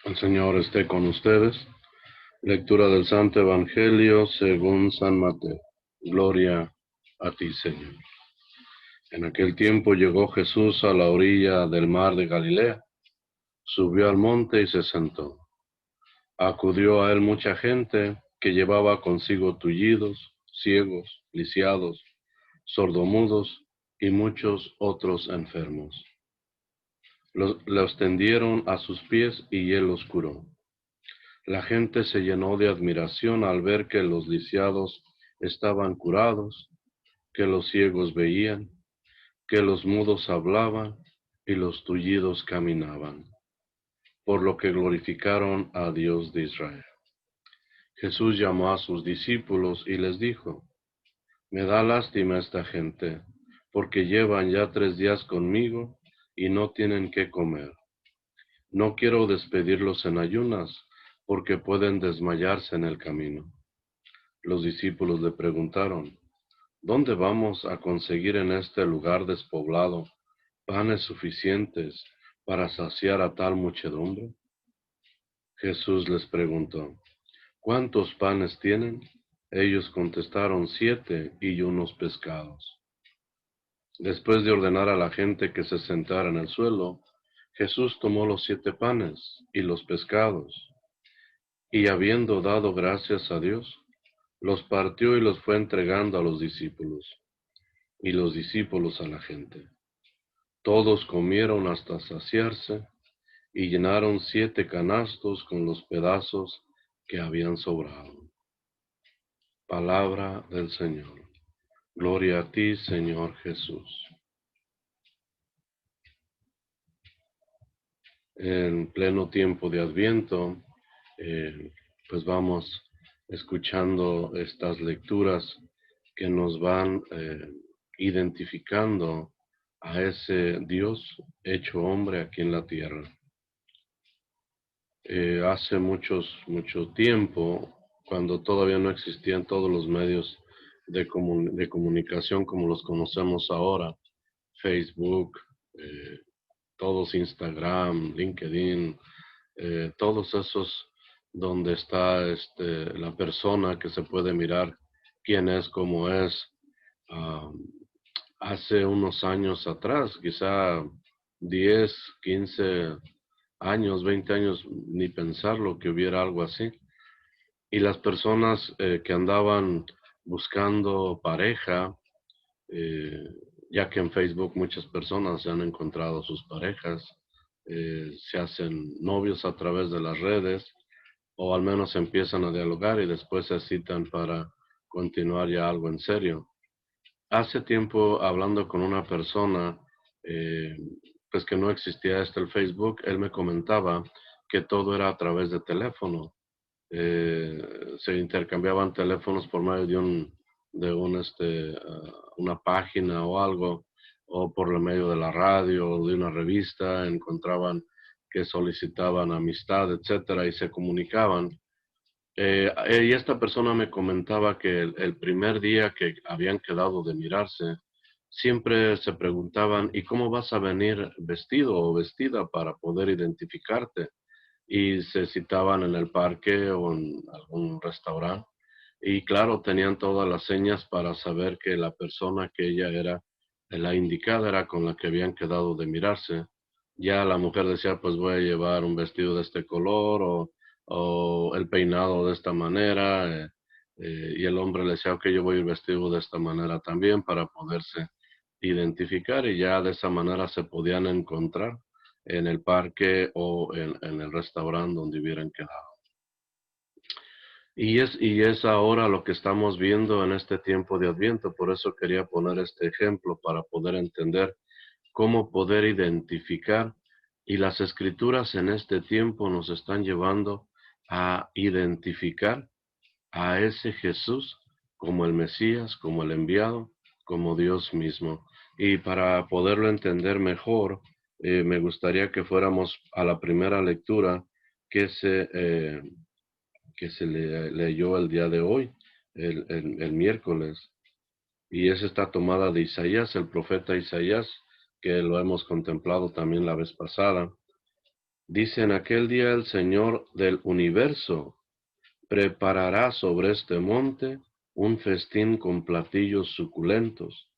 El Señor esté con ustedes. Lectura del Santo Evangelio según San Mateo. Gloria a ti, Señor. En aquel tiempo llegó Jesús a la orilla del mar de Galilea, subió al monte y se sentó. Acudió a él mucha gente que llevaba consigo tullidos, ciegos, lisiados, sordomudos y muchos otros enfermos. Los tendieron a sus pies y él los curó. La gente se llenó de admiración al ver que los lisiados estaban curados, que los ciegos veían, que los mudos hablaban y los tullidos caminaban, por lo que glorificaron a Dios de Israel. Jesús llamó a sus discípulos y les dijo: Me da lástima esta gente, porque llevan ya 3 días conmigo y no tienen qué comer. No quiero despedirlos en ayunas, porque pueden desmayarse en el camino. Los discípulos le preguntaron: ¿Dónde vamos a conseguir en este lugar despoblado panes suficientes para saciar a tal muchedumbre? Jesús les preguntó: ¿Cuántos panes tienen? Ellos contestaron: 7 y unos pescados. Después de ordenar a la gente que se sentara en el suelo, Jesús tomó los 7 panes y los pescados, y habiendo dado gracias a Dios, los partió y los fue entregando a los discípulos, y los discípulos a la gente. Todos comieron hasta saciarse, y llenaron 7 canastos con los pedazos que habían sobrado. Palabra del Señor. Gloria a ti, Señor Jesús. En pleno tiempo de Adviento, pues vamos escuchando estas lecturas que nos van identificando a ese Dios hecho hombre aquí en la tierra. Hace mucho tiempo, cuando todavía no existían todos los medios de comunicación como los conocemos ahora, Facebook, eh, todos Instagram, LinkedIn, todos esos donde está la persona que se puede mirar quién es, cómo es. ah, Hace unos años atrás, quizá 10, 15 años, 20 años, ni pensarlo que hubiera algo así. Y las personas que andaban buscando pareja, eh, ya que en Facebook muchas personas se han encontrado sus parejas, se hacen novios a través de las redes, o al menos empiezan a dialogar y después se citan para continuar ya algo en serio. Hace tiempo, hablando con una persona, eh, pues que no existía el Facebook, él me comentaba que todo era a través de teléfono. Se intercambiaban teléfonos por medio de una página o algo, o por el medio de la radio o de una revista, encontraban que solicitaban amistad, etcétera, y se comunicaban. Y esta persona me comentaba que el primer día que habían quedado de mirarse, siempre se preguntaban: ¿y cómo vas a venir vestido o vestida para poder identificarte? Y se citaban en el parque o en algún restaurante. Y claro, tenían todas las señas para saber que la persona que ella era, la indicada, era con la que habían quedado de mirarse. Ya la mujer decía: pues voy a llevar un vestido de este color o el peinado de esta manera. Y el hombre le decía: ok, yo voy a ir vestido de esta manera también, para poderse identificar, y ya de esa manera se podían encontrar en el parque o en el restaurante donde hubieran quedado. Y es ahora lo que estamos viendo en este tiempo de Adviento. Por eso quería poner este ejemplo, para poder entender cómo poder identificar. Y las escrituras en este tiempo nos están llevando a identificar a ese Jesús como el Mesías, como el enviado, como Dios mismo. Y para poderlo entender mejor, me gustaría que fuéramos a la primera lectura que se leyó el día de hoy, el miércoles. Y esa está tomada de Isaías, el profeta Isaías, que lo hemos contemplado también la vez pasada. Dice, en aquel día el Señor del universo preparará sobre este monte un festín con platillos suculentos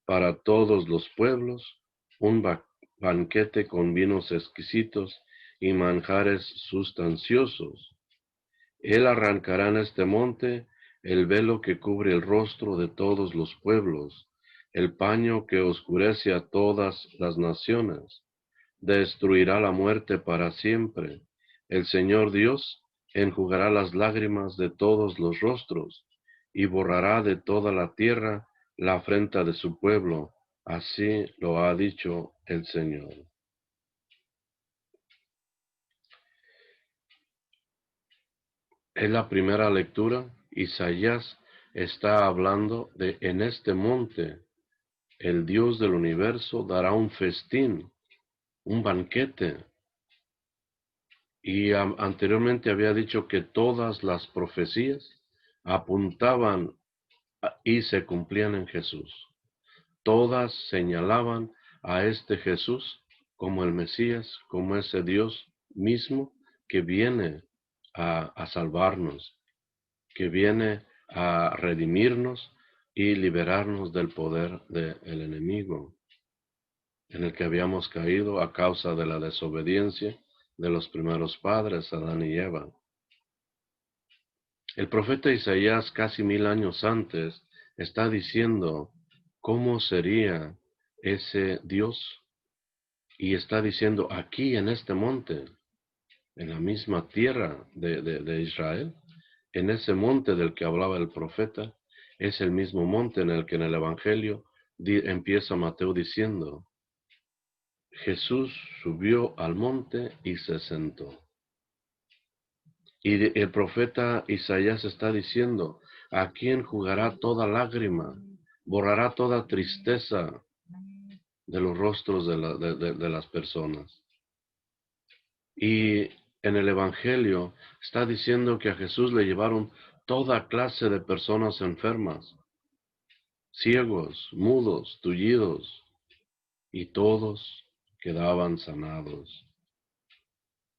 para todos los pueblos, un banquete con vinos exquisitos y manjares sustanciosos. Él arrancará en este monte el velo que cubre el rostro de todos los pueblos, el paño que oscurece a todas las naciones. Destruirá la muerte para siempre. El Señor Dios enjugará las lágrimas de todos los rostros y borrará de toda la tierra la afrenta de su pueblo. Así lo ha dicho el Señor. Es la primera lectura. Isaías está hablando de en este monte el Dios del universo dará un festín, un banquete. Y anteriormente había dicho que todas las profecías apuntaban y se cumplían en Jesús. Todas señalaban a este Jesús como el Mesías, como ese Dios mismo que viene a salvarnos, que viene a redimirnos y liberarnos del poder del enemigo en el que habíamos caído a causa de la desobediencia de los primeros padres, Adán y Eva. El profeta Isaías, casi 1000 años antes, está diciendo cómo sería ese Dios y está diciendo aquí en este monte, en la misma tierra de Israel, en ese monte del que hablaba el profeta, es el mismo monte en el que en el Evangelio empieza Mateo diciendo, Jesús subió al monte y se sentó. Y el profeta Isaías está diciendo, ¿a quién jugará toda lágrima? Borrará toda tristeza de los rostros de las personas. Y en el Evangelio está diciendo que a Jesús le llevaron toda clase de personas enfermas, ciegos, mudos, tullidos, y todos quedaban sanados.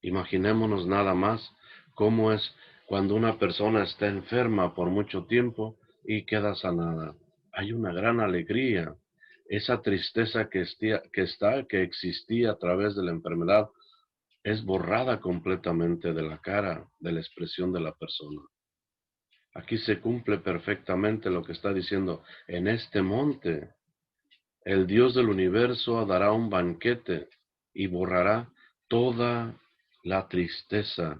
Imaginémonos nada más cómo es cuando una persona está enferma por mucho tiempo y queda sanada. Hay una gran alegría. Esa tristeza que existía a través de la enfermedad es borrada completamente de la cara, de la expresión de la persona. Aquí se cumple perfectamente lo que está diciendo. En este monte, el Dios del universo dará un banquete y borrará toda la tristeza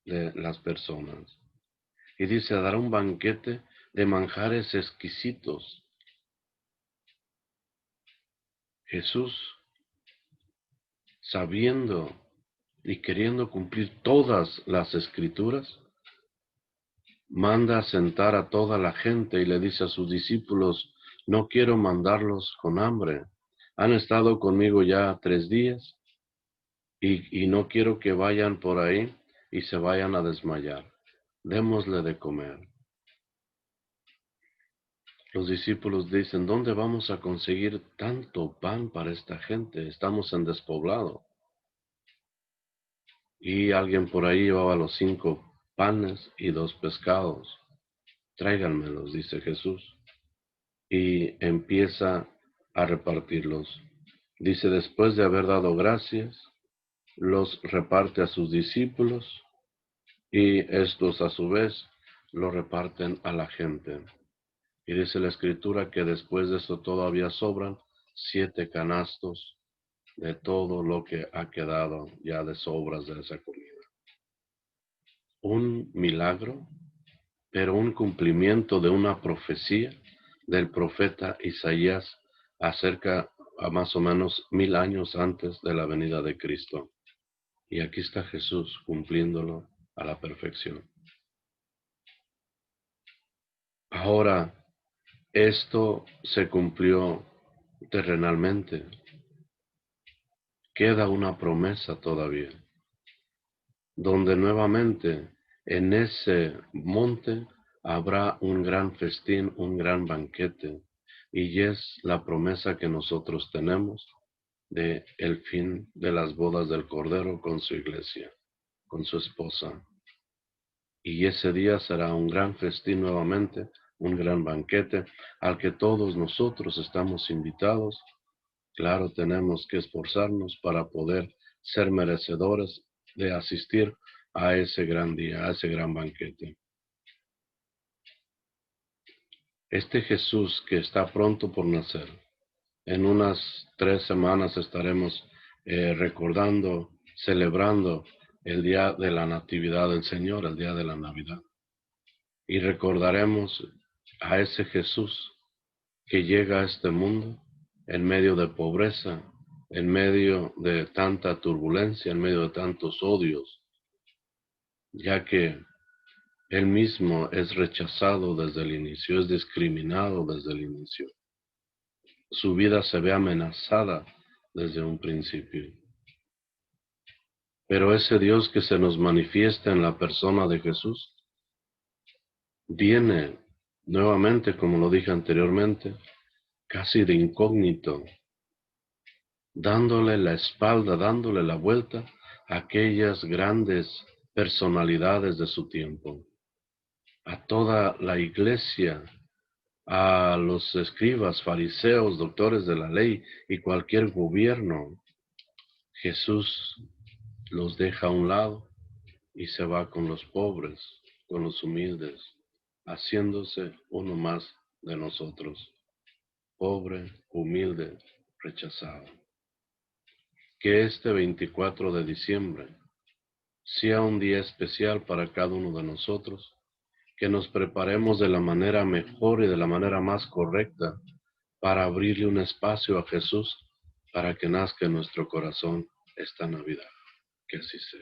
de las personas. Y dice, dará un banquete de manjares exquisitos. Jesús, sabiendo y queriendo cumplir todas las escrituras, manda a sentar a toda la gente y le dice a sus discípulos, no quiero mandarlos con hambre. Han estado conmigo ya 3 días y no quiero que vayan por ahí y se vayan a desmayar. Démosle de comer. Los discípulos dicen, ¿dónde vamos a conseguir tanto pan para esta gente? Estamos en despoblado. Y alguien por ahí llevaba los 5 panes y 2 pescados. Tráiganmelos, dice Jesús. Y empieza a repartirlos. Dice, después de haber dado gracias, los reparte a sus discípulos y estos a su vez lo reparten a la gente. Y dice la escritura que después de eso todavía sobran 7 canastos de todo lo que ha quedado ya de sobras de esa comida. Un milagro, pero un cumplimiento de una profecía del profeta Isaías acerca a más o menos 1000 años antes de la venida de Cristo. Y aquí está Jesús cumpliéndolo a la perfección. Ahora, esto se cumplió terrenalmente. Queda una promesa todavía, donde nuevamente en ese monte habrá un gran festín, un gran banquete, y es la promesa que nosotros tenemos de el fin de las bodas del Cordero con su iglesia, con su esposa. Y ese día será un gran festín nuevamente, un gran banquete al que todos nosotros estamos invitados. Claro, tenemos que esforzarnos para poder ser merecedores de asistir a ese gran día, a ese gran banquete. Este Jesús que está pronto por nacer, en unas 3 semanas estaremos recordando, celebrando el día de la Natividad del Señor, el día de la Navidad. Y recordaremos a ese Jesús que llega a este mundo en medio de pobreza, en medio de tanta turbulencia, en medio de tantos odios, ya que Él mismo es rechazado desde el inicio, es discriminado desde el inicio. Su vida se ve amenazada desde un principio. Pero ese Dios que se nos manifiesta en la persona de Jesús, viene nuevamente, como lo dije anteriormente, casi de incógnito, dándole la espalda, dándole la vuelta a aquellas grandes personalidades de su tiempo, a toda la iglesia, a los escribas, fariseos, doctores de la ley y cualquier gobierno. Jesús los deja a un lado y se va con los pobres, con los humildes, haciéndose uno más de nosotros, pobre, humilde, rechazado. Que este 24 de diciembre sea un día especial para cada uno de nosotros, que nos preparemos de la manera mejor y de la manera más correcta para abrirle un espacio a Jesús para que nazca en nuestro corazón esta Navidad. Que así sea.